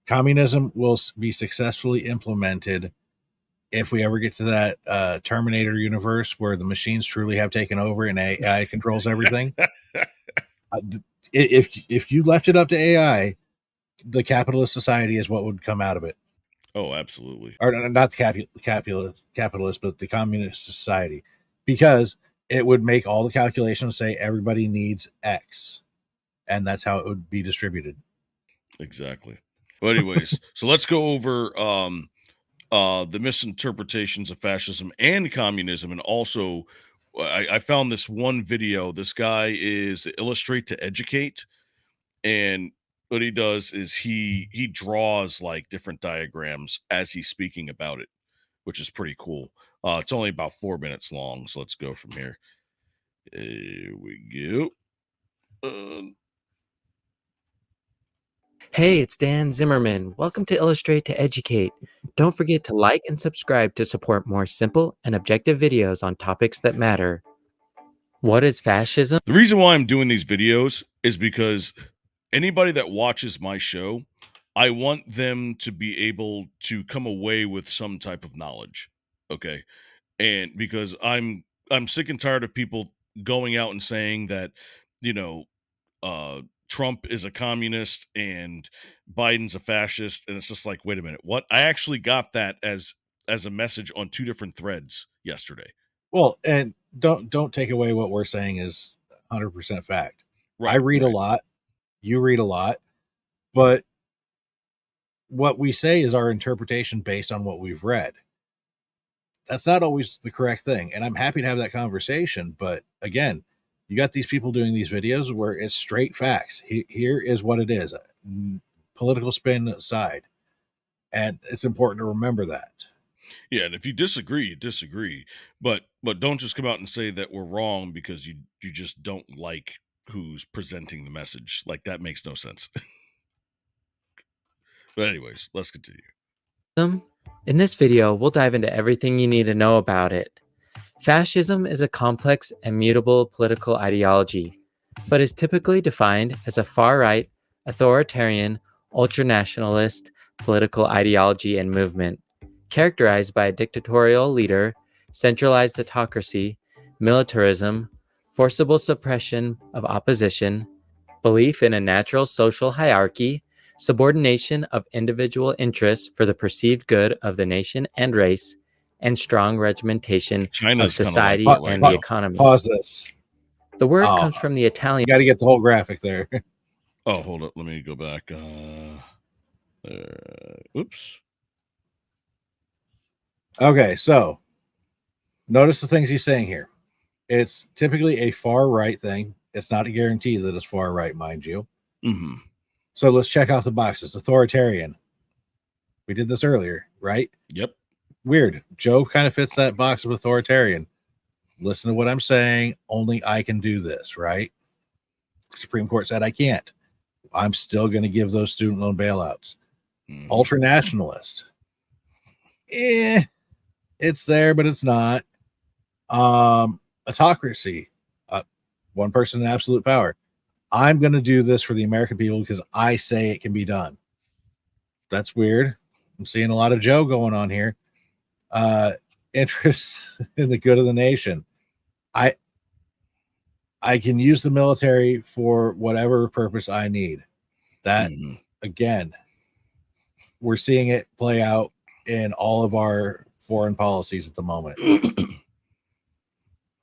Communism will be successfully implemented if we ever get to that Terminator universe where the machines truly have taken over and AI controls everything. If you left it up to AI, the capitalist society is what would come out of it. Oh, absolutely. Or not the capitalist, but the communist society, because it would make all the calculations say everybody needs X, and that's how it would be distributed. Exactly. Well, anyways, so let's go over the misinterpretations of fascism and communism, and also I found this one video. This guy is Illustrate to Educate, and what he does is he draws like different diagrams as he's speaking about it, which is pretty cool. It's only about 4 minutes long, so let's go from here. Here we go. Hey, it's Dan Zimmerman. Welcome to Illustrate to Educate. Don't forget to like and subscribe to support more simple and objective videos on topics that matter. What is fascism? The reason why I'm doing these videos is because anybody that watches my show, I want them to be able to come away with some type of knowledge. Okay. And because I'm sick and tired of people going out and saying that, you know, Trump is a communist and Biden's a fascist, and it's just like, wait a minute, what? I actually got that as a message on 2 different threads yesterday. Well, and don't take away what we're saying is 100% fact. Right, I read a lot, you read a lot, but what we say is our interpretation based on what we've read. That's not always the correct thing, and I'm happy to have that conversation, but again, you got these people doing these videos where it's straight facts. Here is what it is. Political spin aside. And it's important to remember that. Yeah, and if you disagree, you disagree. But don't just come out and say that we're wrong because you just don't like who's presenting the message. Like, that makes no sense. But anyways, let's continue. In this video, we'll dive into everything you need to know about it. Fascism is a complex and mutable political ideology, but is typically defined as a far-right, authoritarian, ultranationalist political ideology and movement, characterized by a dictatorial leader, centralized autocracy, militarism, forcible suppression of opposition, belief in a natural social hierarchy, subordination of individual interests for the perceived good of the nation and race, and strong regimentation of society and the economy. Pause this. The word comes from the Italian. You got to get the whole graphic there. Oh, hold up. Let me go back. Oops. Okay, so notice the things he's saying here. It's typically a far right thing. It's not a guarantee that it's far right, mind you. Mm-hmm. So let's check off the boxes. Authoritarian. We did this earlier, right? Yep. Weird. Joe kind of fits that box of authoritarian. Listen to what I'm saying. Only I can do this, right? Supreme Court said I can't. I'm still going to give those student loan bailouts. Mm-hmm. Ultranationalist. It's there, but it's not. Autocracy. One person in absolute power. I'm going to do this for the American people because I say it can be done. That's weird. I'm seeing a lot of Joe going on here. Interest in the good of the nation. I can use the military for whatever purpose I need. That, again, we're seeing it play out in all of our foreign policies at the moment.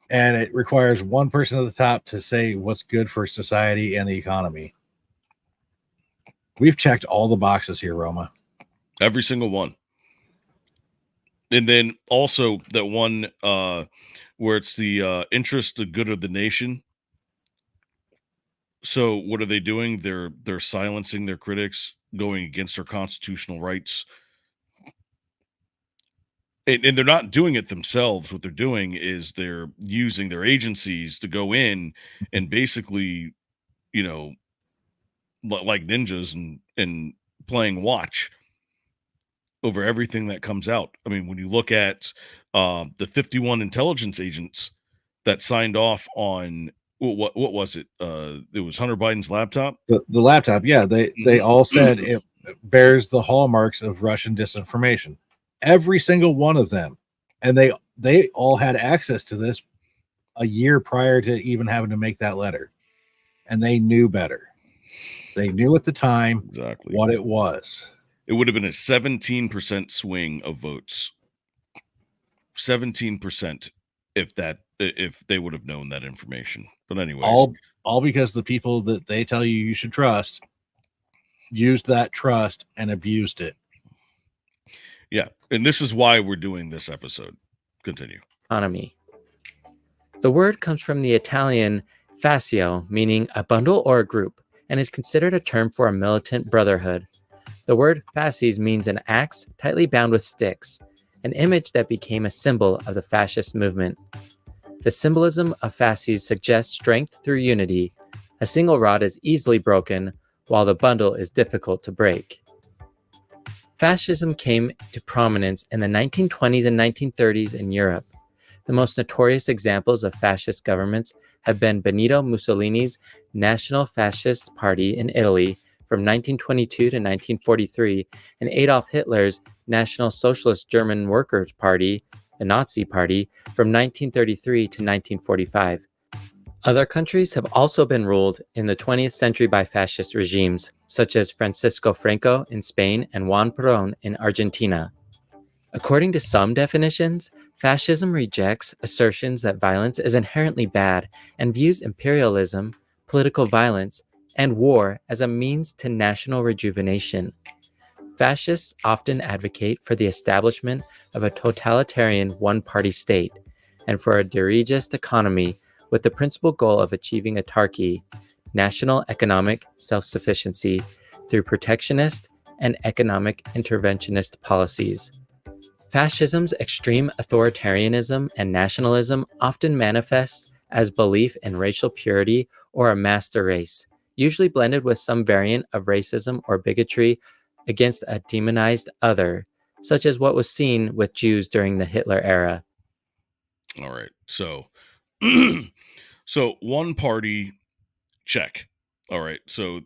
And it requires one person at the top to say what's good for society and the economy. We've checked all the boxes here, Roma. Every single one. And then also that one where it's the interest, the good of the nation. So what are they doing? They're silencing their critics, going against their constitutional rights. And they're not doing it themselves. What they're doing is they're using their agencies to go in and basically, like ninjas and playing watch over everything that comes out. I mean, when you look at the 51 intelligence agents that signed off on what was it? It was Hunter Biden's laptop. The laptop, yeah. They all said bears the hallmarks of Russian disinformation. Every single one of them. And they all had access to this a year prior to even having to make that letter. And they knew better. They knew at the time Exactly. what it was. It would have been a 17% swing of votes. 17% if they would have known that information. But anyways, all because the people that they tell you should trust used that trust and abused it. Yeah, and this is why we're doing this episode. Continue. Economy. The word comes from the Italian fascio, meaning a bundle or a group, and is considered a term for a militant brotherhood. The word fasces means an axe tightly bound with sticks, an image that became a symbol of the fascist movement. The symbolism of fasces suggests strength through unity. A single rod is easily broken, while the bundle is difficult to break. Fascism came to prominence in the 1920s and 1930s in Europe. The most notorious examples of fascist governments have been Benito Mussolini's National Fascist Party in Italy from 1922 to 1943 and Adolf Hitler's National Socialist German Workers' Party, the Nazi Party, from 1933 to 1945. Other countries have also been ruled in the 20th century by fascist regimes, such as Francisco Franco in Spain and Juan Perón in Argentina. According to some definitions, fascism rejects assertions that violence is inherently bad and views imperialism, political violence, and war as a means to national rejuvenation. Fascists often advocate for the establishment of a totalitarian one-party state and for a dirigist economy with the principal goal of achieving autarky, national economic self-sufficiency, through protectionist and economic interventionist policies. Fascism's extreme authoritarianism and nationalism often manifests as belief in racial purity or a master race, usually blended with some variant of racism or bigotry against a demonized other, such as what was seen with Jews during the Hitler era. All right. So so one party check. All right. So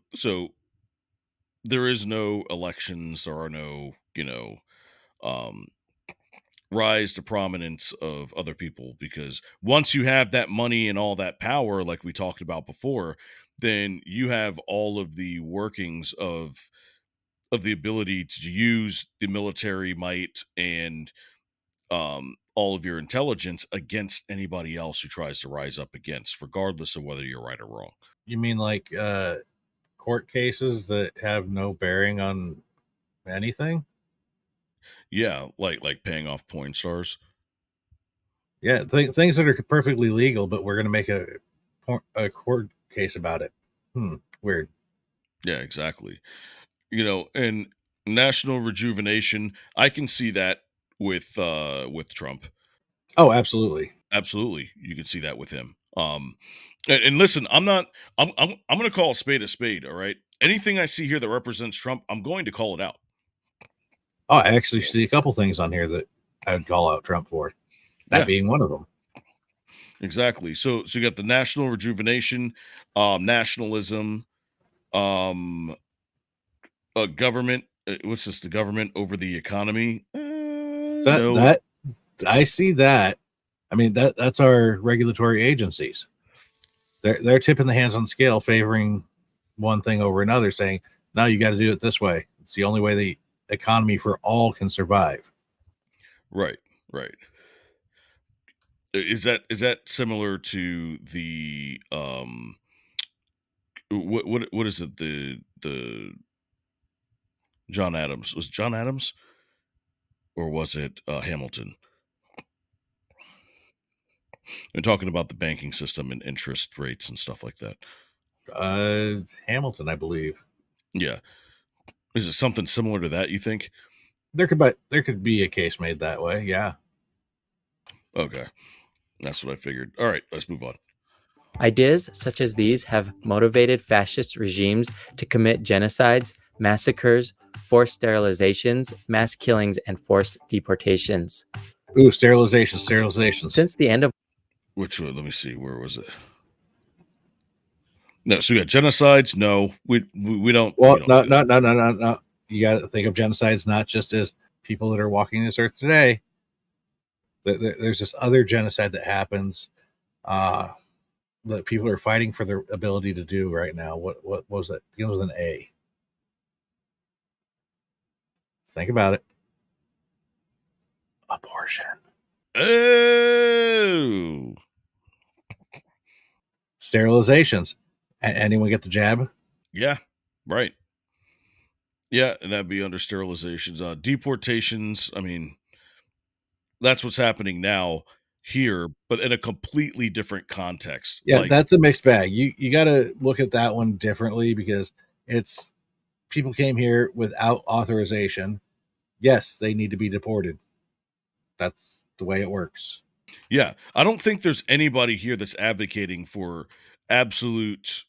there is no elections, there are no, um rise to prominence of other people, because once you have that money and all that power like we talked about before, then you have all of the workings of the ability to use the military might and all of your intelligence against anybody else who tries to rise up against, regardless of whether you're right or wrong. You mean like court cases that have no bearing on anything? Yeah, like paying off porn stars. Yeah, things that are perfectly legal, but we're going to make a court case about it. Weird. Yeah, exactly. And national rejuvenation, I can see that with Trump. Oh, absolutely. Absolutely, you can see that with him. And listen, I'm going to call a spade a spade. All right, anything I see here that represents Trump, I'm going to call it out. Oh, I actually see a couple things on here that I would call out Trump for. That Yeah. being one of them. Exactly. So you got the national rejuvenation, nationalism, um, government. What's this? The government over the economy. No. That I see that. I mean that's our regulatory agencies. They're tipping the hands on the scale, favoring one thing over another, saying, "No, you got to do it this way. It's the only way the economy for all can survive." Right. Right. Is that similar to the what is it, the John Adams, was it John Adams or was it Hamilton? They're talking about the banking system and interest rates and stuff like that. Hamilton, I believe. Yeah. Is it something similar to that, you think? There could be a case made that way. Yeah. Okay. That's what I figured. All right, let's move on. Ideas such as these have motivated fascist regimes to commit genocides, massacres, forced sterilizations, mass killings, and forced deportations. Ooh, sterilizations. Since the end of Which one? Let me see. Where was it? No, so we got genocides. No, we don't. Well, we don't do that. no. you got to think of genocides not just as people that are walking this earth today. There's this other genocide that happens that people are fighting for their ability to do right now. What was it? Begins with an A. Think about it. Abortion. Oh, Sterilizations. Anyone get the jab? yeah, right. Yeah, and that'd be under sterilizations. Deportations, I mean, that's what's happening now here, but in a completely different context. Yeah, Like, that's a mixed bag. You got to look at that one differently because it's people came here without authorization. Yes, they need to be deported. That's the way it works. yeah, I don't think there's anybody here that's advocating for absolute,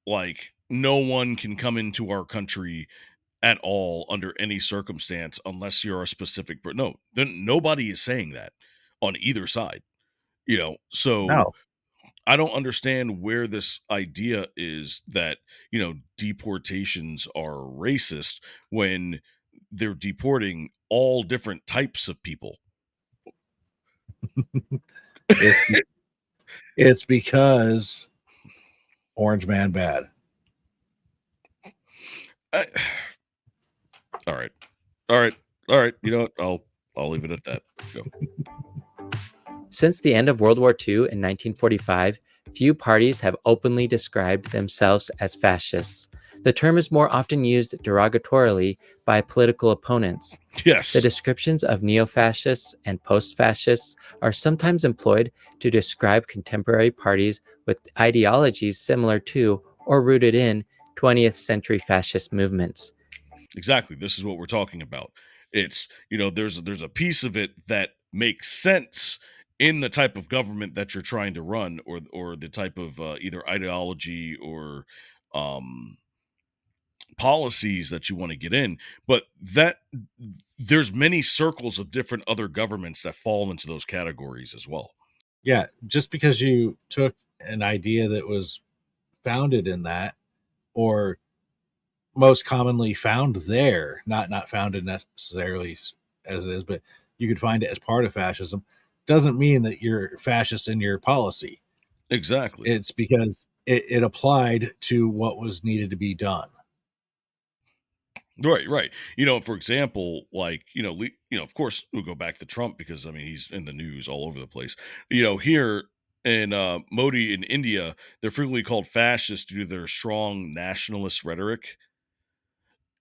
like, no one can come into our country at all under any circumstance unless you're a specific, no, then nobody is saying that on either side, so No, I don't understand where this idea is that, deportations are racist when they're deporting all different types of people. it's it's because Orange Man bad. I, all right. All right. All right. You know what? I'll leave it at that. Go. Since the end of World War II in 1945, few parties have openly described themselves as fascists. The term is more often used derogatorily by political opponents. Yes. The descriptions of neo-fascists and post-fascists are sometimes employed to describe contemporary parties with ideologies similar to or rooted in 20th century fascist movements. Exactly. This is what we're talking about. It's, there's a piece of it that makes sense in the type of government that you're trying to run, or the type of either ideology or um policies that you want to get in, but that there's many circles of different other governments that fall into those categories as well. Yeah, just because you took an idea that was founded in that, or most commonly found there, not founded necessarily as it is, but you could find it as part of fascism, doesn't mean that you're fascist in your policy. Exactly. It's because it applied to what was needed to be done. Right, right. For example, like, of course we'll go back to Trump because I mean he's in the news all over the place. Here in Modi in India, they're frequently called fascists due to their strong nationalist rhetoric.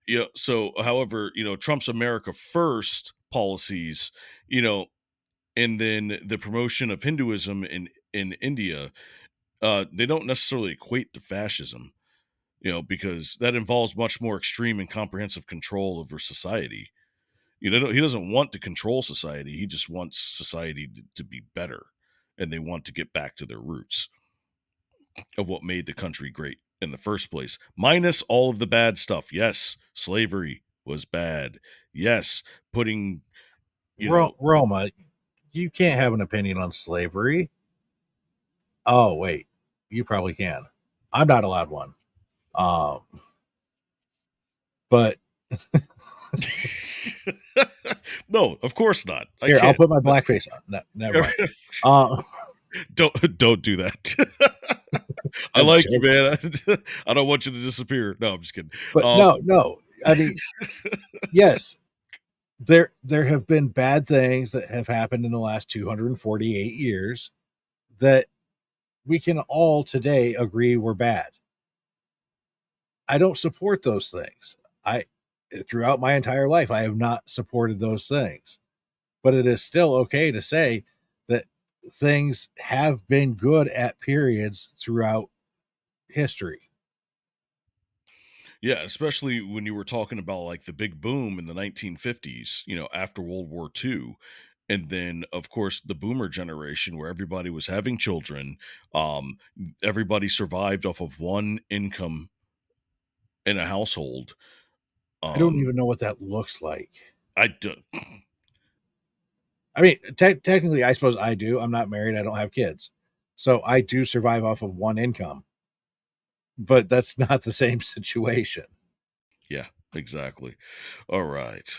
Yeah. So, however, Trump's America First policies, you know, and then the promotion of Hinduism in India, they don't necessarily equate to fascism, because that involves much more extreme and comprehensive control over society. He doesn't want to control society. He just wants society to be better, and they want to get back to their roots of what made the country great in the first place, minus all of the bad stuff. Yes, slavery was bad. Yes, putting, you know, Roma, you can't have an opinion on slavery. Oh wait, you probably can. I'm not allowed one. Um, but no, of course not. I here, I'll can't. put my blackface on. No, never mind. Uh, Don't do that. I I'm like you, joking. man. I don't want you to disappear. No, I'm just kidding. But Um, no. I mean, yes, there have been bad things that have happened in the last 248 years that we can all today agree were bad. I don't support those things. I throughout my entire life I have not supported those things. But it is still okay to say that things have been good at periods throughout history. yeah, especially when you were talking about like the big boom in the 1950s, after World War II. And then, of course, the boomer generation where everybody was having children. Um, Everybody survived off of one income in a household. I don't Um, even know what that looks like. I do, I mean, technically, I suppose I do. I'm not married. I don't have kids. So I do survive off of one income, but that's not the same situation. yeah, Exactly. All right.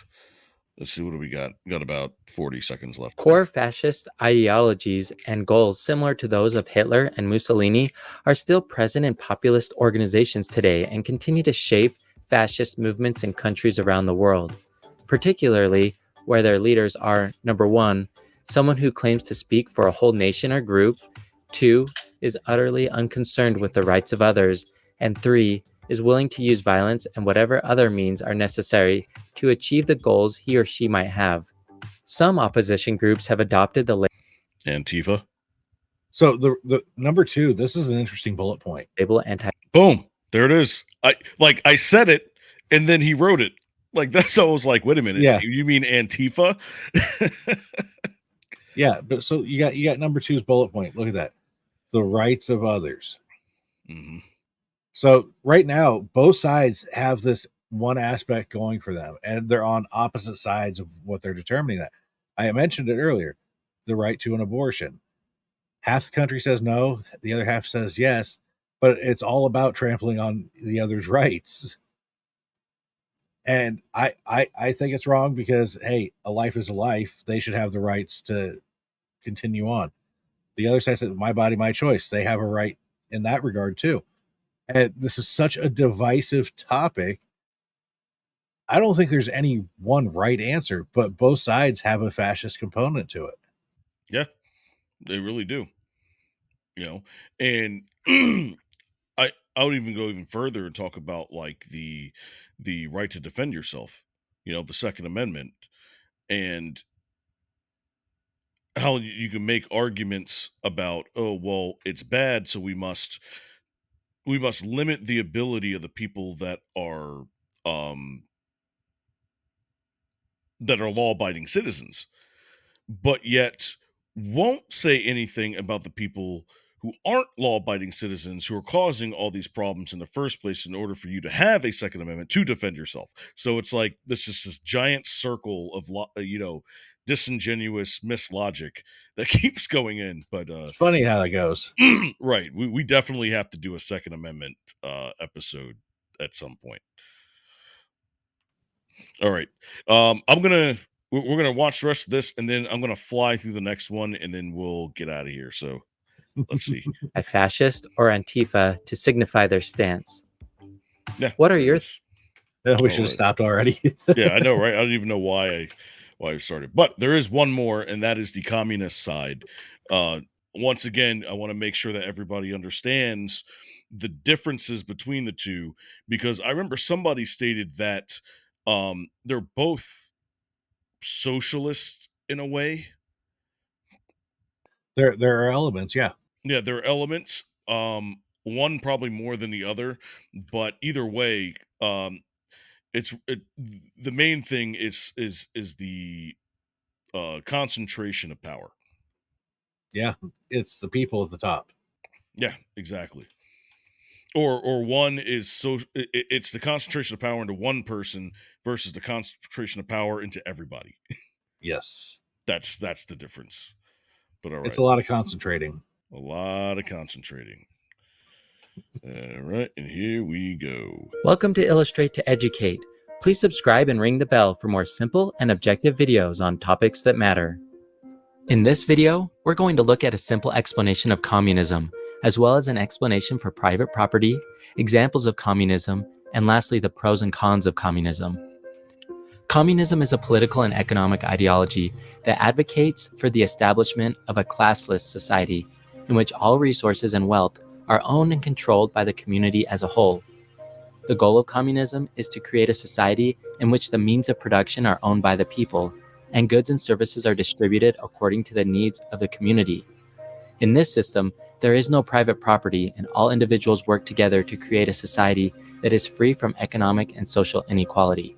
Let's see, what do we got? Got about 40 seconds left. Core fascist ideologies and goals similar to those of Hitler and Mussolini are still present in populist organizations today and continue to shape fascist movements in countries around the world, particularly where their leaders are, number one, someone who claims to speak for a whole nation or group, two, is utterly unconcerned with the rights of others, and three, is willing to use violence and whatever other means are necessary to achieve the goals he or she might have. Some opposition groups have adopted the Antifa. So the number 2, this is an interesting bullet point. label anti. Boom. There it is. I said it and then he wrote it. Like, that's, I was like, wait a minute. Yeah. You mean Antifa? Yeah, but so you got number 2's bullet point. Look at that. The rights of others. Mhm. So right now, both sides have this one aspect going for them, and they're on opposite sides of what they're determining that. I mentioned it earlier, the right to an abortion. Half the country says no, the other half says yes, but it's all about trampling on the other's rights. And I think it's wrong because, hey, a life is a life. They should have the rights to continue on. The other side says, my body, my choice. They have a right in that regard too. And this is such a divisive topic. I don't think there's any one right answer, but both sides have a fascist component to it. Yeah, they really do. You know, and I would even go even further and talk about like the right to defend yourself, the Second Amendment, and how you can make arguments about, oh well, it's bad, so we must limit the ability of the people um that are law abiding citizens, but yet won't say anything about the people who aren't law abiding citizens who are causing all these problems in the first place in order for you to have a Second Amendment to defend yourself. So it's like there's just this giant circle of disingenuous mislogic that keeps going in. But It's funny how that goes. right, we definitely have to do a Second Amendment episode at some point. All right. We're gonna watch the rest of this, and then I'm gonna fly through the next one, and then we'll get out of here. So let's see. Fascist or Antifa to signify their stance. Yeah. What are there it your is. We All should have right. stopped already. Yeah, I know, right? I don't even know why I started, but there is one more, and that is the communist side. Uh, Once again, I want to make sure that everybody understands the differences between the two, because I remember somebody stated that they're both socialist in a way. There are elements, yeah. Yeah, there are elements. One probably more than the other, but either way, the main thing is the concentration of power. Yeah. It's the people at the top. Yeah, exactly. Or one is it's the concentration of power into one person versus the concentration of power into everybody. Yes. That's the difference. But all It's right, a lot of concentrating. a lot of concentrating. All right, and here we go. Welcome to Illustrate to Educate. Please subscribe and ring the bell for more simple and objective videos on topics that matter. In this video, we're going to look at a simple explanation of communism, as well as an explanation for private property, examples of communism, and lastly, the pros and cons of communism. Communism is a political and economic ideology that advocates for the establishment of a classless society in which all resources and wealth are owned and controlled by the community as a whole. The goal of communism is to create a society in which the means of production are owned by the people, and goods and services are distributed according to the needs of the community. In this system, there is no private property, and all individuals work together to create a society that is free from economic and social inequality.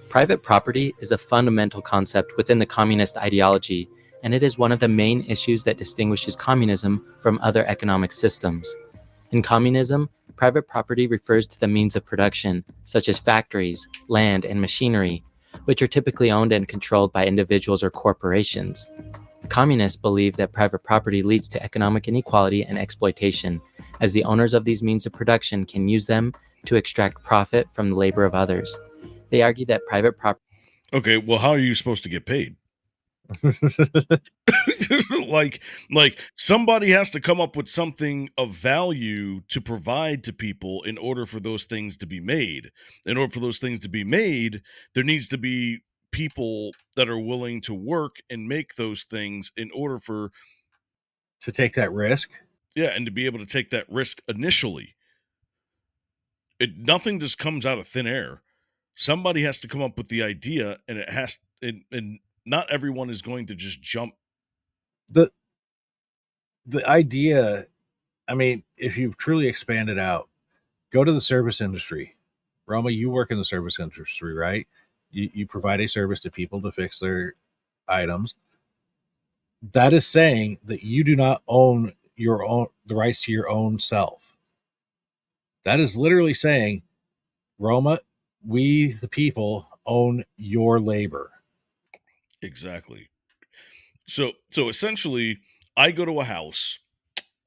Private property is a fundamental concept within the communist ideology, and it is one of the main issues that distinguishes communism from other economic systems. In communism, private property refers to the means of production, such as factories, land, and machinery, which are typically owned and controlled by individuals or corporations. Communists believe that private property leads to economic inequality and exploitation, as the owners of these means of production can use them to extract profit from the labor of others. They argue that private property Okay, well, how are you supposed to get paid? like somebody has to come up with something of value to provide to people in order for those things to be made. In order for those things to be made, there needs to be people that are willing to work and make those things in order for to take that risk. yeah, and to be able to take that risk initially. Nothing just comes out of thin air. Somebody has to come up with the idea, and and not everyone is going to just jump. The the idea, I mean, if you truly expand it out, go to the service industry. Roma, you work in the service industry, right? You provide a service to people to fix their items. That is saying that you do not own the rights to your own self. That is literally saying, Roma, we the people own your labor. Exactly. So essentially, I go to a house,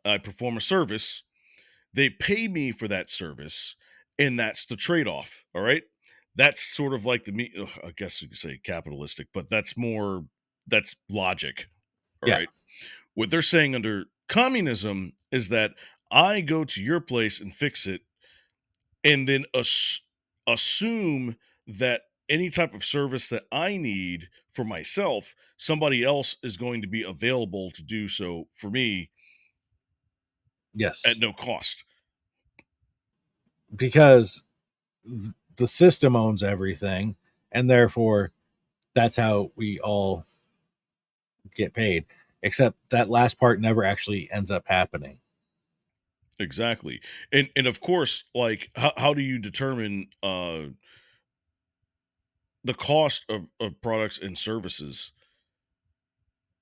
I perform a service, they pay me for that service, and that's the trade-off. All right. That's sort of like I guess you could say capitalistic, but that's logic. All Yeah. right. What they're saying under communism is that I go to your place and fix it, and then assume that any type of service that I need for myself, somebody else is going to be available to do so for me at Yes. no cost. Because the system owns everything, and therefore that's how we all get paid. Except that last part never actually ends up happening. Exactly. And of course, like how do you determine the cost of products and services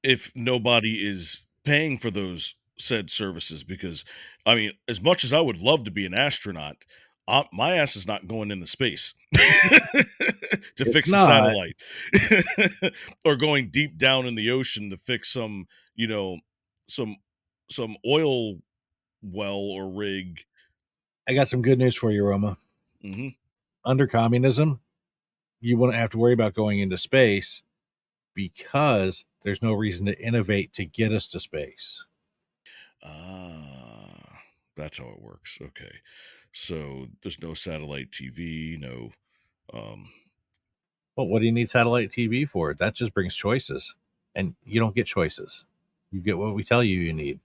if nobody is paying for those said services? Because I mean, as much as I would love to be an astronaut, my ass is not going into space to It's fix a not. satellite or going deep down in the ocean to fix some, you know, some some oil well or rig. I got some good news for you, Roma. Hmm. Under communism, you wouldn't have to worry about going into space because there's no reason to innovate to get us to space. Ah, that's how it works. Okay. So there's no satellite TV, no um Well, what do you need satellite TV for? That just brings choices, and you don't get choices. You get what we tell you you need.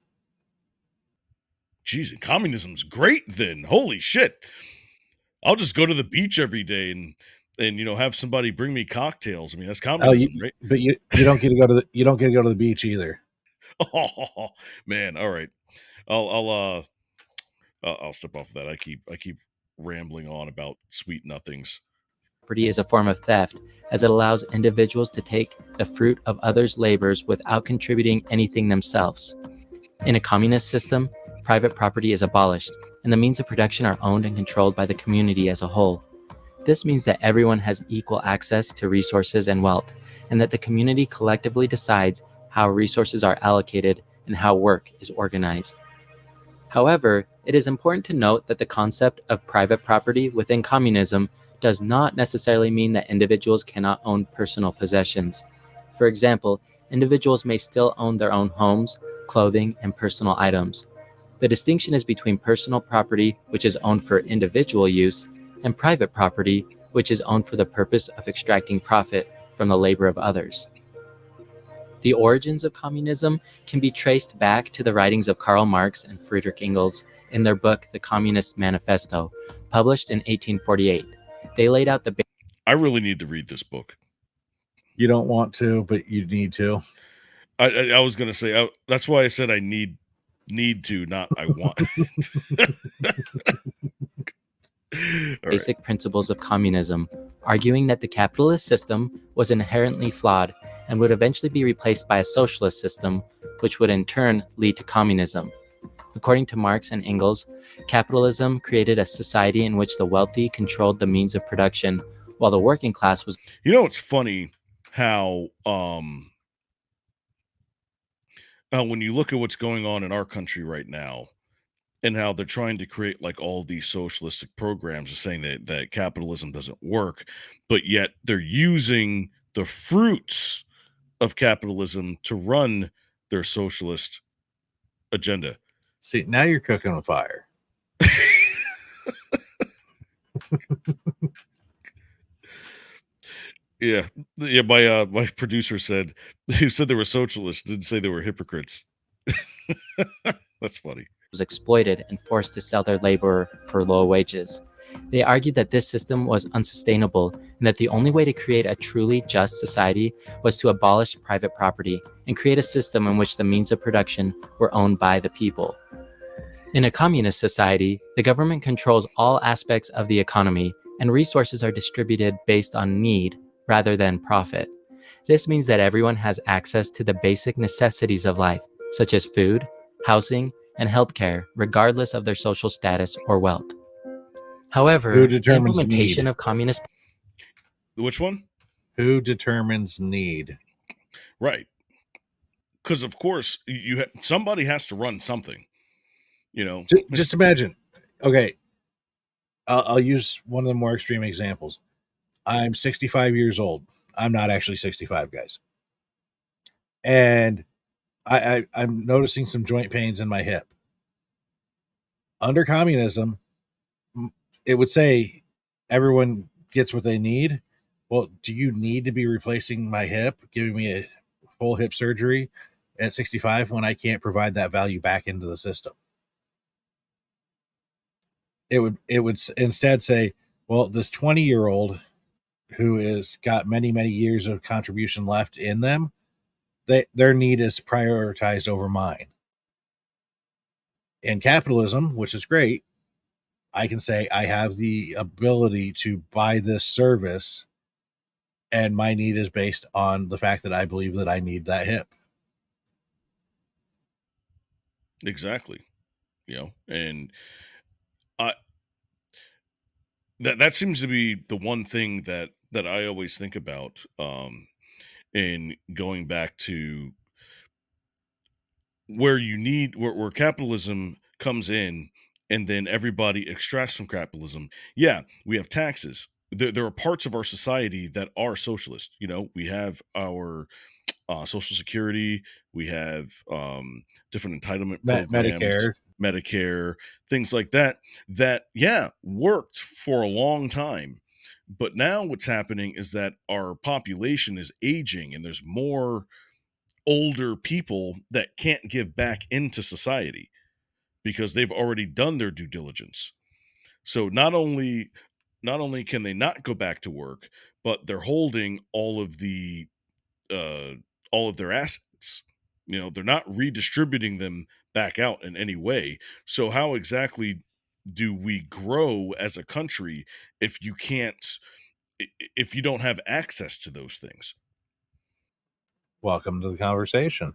geez, and communism's great then. Holy shit. I'll just go to the beach every day and have somebody bring me cocktails. I mean, that's Oh, communism, right? but you don't get to go to you don't get to go to the beach either. Oh, man, all right. I'll step off of that. I keep rambling on about sweet nothings. is a form of theft, as it allows individuals to take the fruit of others' labors without contributing anything themselves. In a communist system, private property is abolished, and the means of production are owned and controlled by the community as a whole. This means that everyone has equal access to resources and wealth, and that the community collectively decides how resources are allocated and how work is organized. However, it is important to note that the concept of private property within communism does not necessarily mean that individuals cannot own personal possessions. For example, individuals may still own their own homes, clothing, and personal items. The distinction is between personal property, which is owned for individual use, and private property, which is owned for the purpose of extracting profit from the labor of others. The origins of communism can be traced back to the writings of Karl Marx and Friedrich Engels in their book The Communist Manifesto, published in 1848. They laid out the I really need to read this book. You don't want to, but you need to. I was gonna say that's why I said I need to, not I want. All right. basic principles of communism, arguing that the capitalist system was inherently flawed and would eventually be replaced by a socialist system, which would in turn lead to communism. According to Marx and Engels, capitalism created a society in which the wealthy controlled the means of production, while the working class was It's funny how when you look at what's going on in our country right now, and how they're trying to create like all these socialistic programs, saying that capitalism doesn't work, but yet they're using the fruits of capitalism to run their socialist agenda. See, now you're cooking with fire. Yeah, yeah. My producer said who said they were socialists didn't say they were hypocrites. That's funny. Was exploited and forced to sell their labor for low wages. They argued that this system was unsustainable and that the only way to create a truly just society was to abolish private property and create a system in which the means of production were owned by the people. In a communist society, the government controls all aspects of the economy and resources are distributed based on need rather than profit. This means that everyone has access to the basic necessities of life, such as food, housing, and healthcare, regardless of their social status or wealth. However, Who the determines implementation need? of communist Which one? Who determines need? Right. Because of course somebody has to run something. You know, Just imagine. Okay, I'll use one of the more extreme examples. I'm 65 years old. I'm not actually 65, guys. And I'm noticing some joint pains in my hip. Under communism, it would say everyone gets what they need. Well, do you need to be replacing my hip, giving me a full hip surgery at 65 when I can't provide that value back into the system? It would instead say, well, this 20-year-old who has got many years of contribution left in them, their need is prioritized over mine. In capitalism, which is great, I can say I have the ability to buy this service, and my need is based on the fact that I believe that I need that hip. exactly. And I that seems to be the one thing that I always think about in going back to where capitalism comes in and then everybody extracts from capitalism. Yeah, we have taxes. There are parts of our society that are socialist. We have our social security, we have different entitlement programs, Medicare. Medicare, things like that yeah, worked for a long time. But now what's happening is that our population is aging and there's more older people that can't give back into society because they've already done their due diligence. So not only can they not go back to work, but they're holding uh all of their assets. They're not redistributing them back out in any way. So how exactly do we grow as a country if you can't if you don't have access to those things? Welcome to the conversation.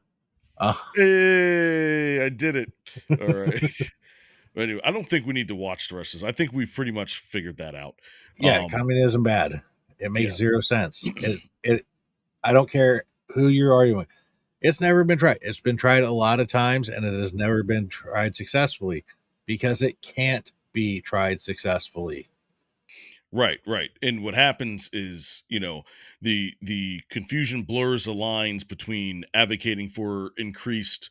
Uh, Hey, I did it. All right. But anyway, I don't think we need to watch the rest of this. I think we've pretty much figured that out. yeah, communism bad. It makes Yeah. zero sense. It I don't care who you're arguing. It's never been tried. It's been tried a lot of times, and it has never been tried successfully because it can't be tried successfully. Right, right. And what happens is, the confusion blurs the lines between advocating for increased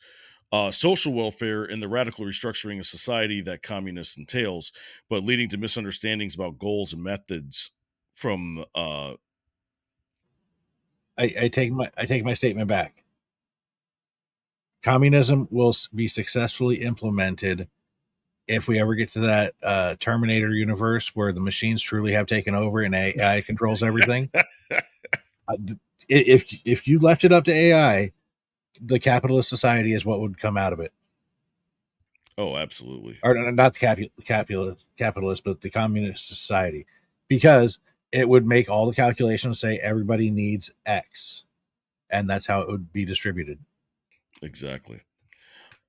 social welfare and the radical restructuring of society that communist entails, but leading to misunderstandings about goals and methods from I take my statement back. Communism will be successfully implemented if we ever get to that Terminator universe where the machines truly have taken over and AI controls everything. If you left it up to AI, the capitalist society is what would come out of it. Oh, absolutely. Or not the capitalist, but the communist society, because it would make all the calculations say everybody needs X, and that's how it would be distributed. Exactly.